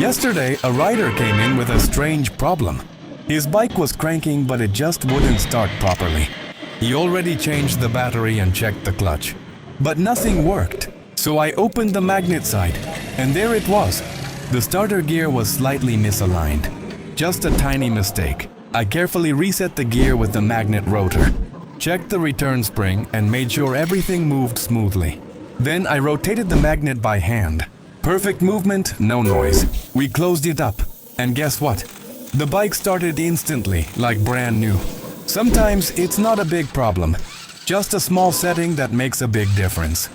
Yesterday, a rider came in with a strange problem. His bike was cranking, but it just wouldn't start properly. He already changed the battery and checked the clutch, but nothing worked. So I opened the magnet side, and there it was. The starter gear was slightly misaligned. Just a tiny mistake. I carefully reset the gear with the magnet rotor, checked the return spring, and made sure everything moved smoothly. Then I rotated the magnet by hand. Perfect movement, no noise. We closed it up, and guess what? The bike started instantly, like brand new. Sometimes it's not a big problem, just a small setting that makes a big difference.